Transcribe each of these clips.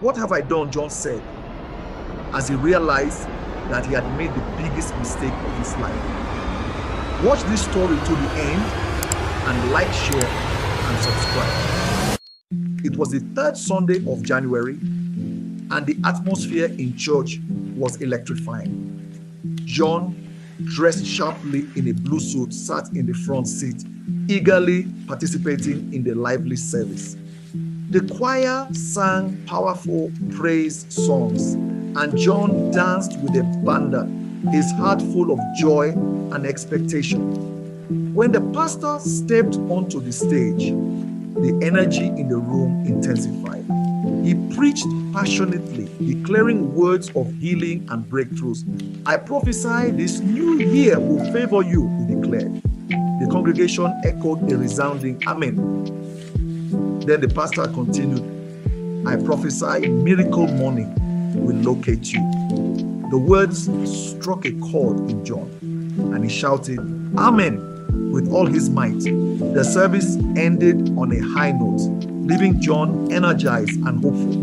What have I done? John said, as he realized that he had made the biggest mistake of his life. Watch this story to the end and like, share, and subscribe. It was the third Sunday of January, and the atmosphere in church was electrifying. John, dressed sharply in a blue suit, sat in the front seat, eagerly participating in the lively service. The choir sang powerful praise songs, and John danced with abandon, his heart full of joy and expectation. When the pastor stepped onto the stage, the energy in the room intensified. He preached passionately, declaring words of healing and breakthroughs. I prophesy this new year will favor you, he declared. The congregation echoed a resounding amen. Then the pastor continued, I prophesy miracle money will locate you. The words struck a chord in John, and he shouted, Amen, with all his might. The service ended on a high note, leaving John energized and hopeful.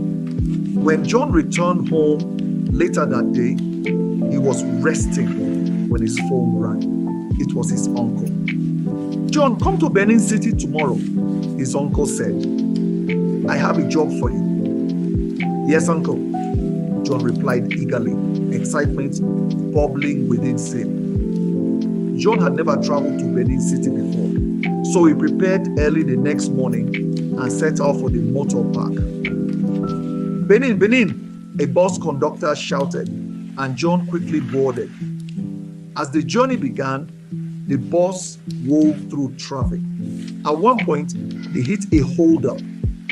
When John returned home later that day, he was resting when his phone rang. It was his uncle. John, come to Benin City tomorrow, his uncle said. I have a job for you. Yes, uncle, John replied eagerly, excitement bubbling within him. John had never traveled to Benin City before, so he prepared early the next morning and set out for the motor park. Benin, Benin, a bus conductor shouted, and John quickly boarded. As the journey began, the bus wove through traffic. At one point, they hit a holdup,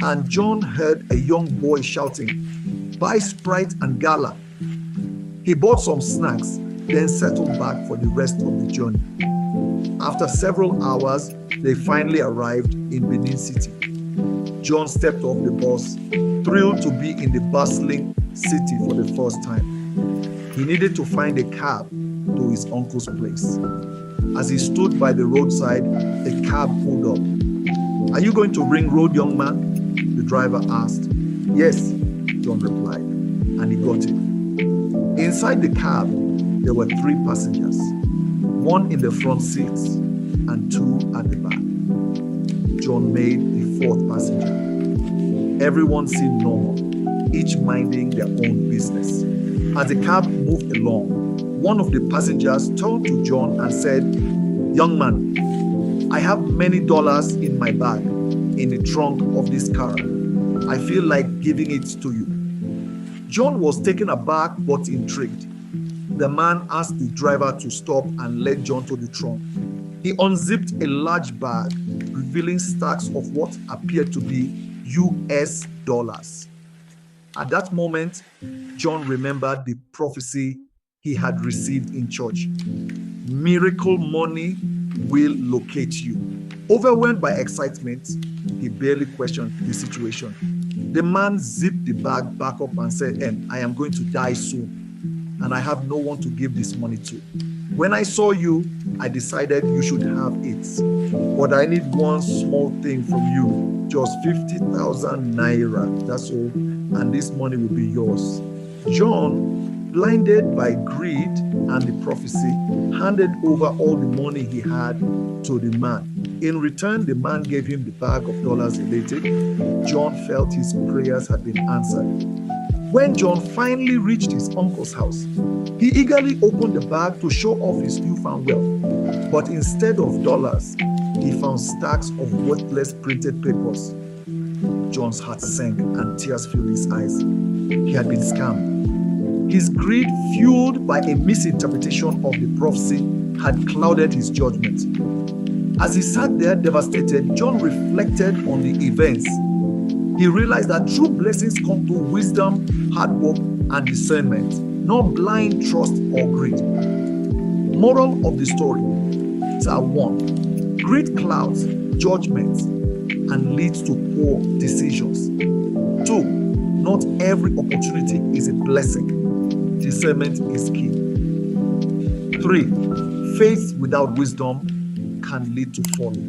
and John heard a young boy shouting, buy Sprite and Gala. He bought some snacks, then settled back for the rest of the journey. After several hours, they finally arrived in Benin City. John stepped off the bus, thrilled to be in the bustling city for the first time. He needed to find a cab to his uncle's place. As he stood by the roadside, a cab pulled up. Are you going to Ring Road, young man? The driver asked. Yes, John replied, and he got it. Inside the cab, there were 3 passengers, 1 in the front seats and 2 at the back. John made the 4th passenger. Everyone seemed normal, each minding their own business. As the cab moved along, one of the passengers turned to John and said, young man, I have many dollars in my bag, in the trunk of this car. I feel like giving it to you. John was taken aback but intrigued. The man asked the driver to stop and led John to the trunk. He unzipped a large bag, revealing stacks of what appeared to be US dollars. At that moment, John remembered the prophecy he had received in church. Miracle money will locate you. Overwhelmed by excitement, he barely questioned the situation. The man zipped the bag back up and said, I am going to die soon, and I have no one to give this money to. When I saw you, I decided you should have it. But I need one small thing from you, just 50,000 naira, that's all, and this money will be yours. John, blinded by greed and the prophecy, handed over all the money he had to the man. In return, the man gave him the bag of dollars elated. John felt his prayers had been answered. When John finally reached his uncle's house, he eagerly opened the bag to show off his newfound wealth. But instead of dollars, he found stacks of worthless printed papers. John's heart sank and tears filled his eyes. He had been scammed. His greed, fueled by a misinterpretation of the prophecy, had clouded his judgment. As he sat there devastated, John reflected on the events. He realized that true blessings come through wisdom, hard work, and discernment, not blind trust or greed. Moral of the story: 1. Greed clouds judgment and leads to poor decisions. 2. Not every opportunity is a blessing. Discernment is key. 3. Faith without wisdom can lead to folly.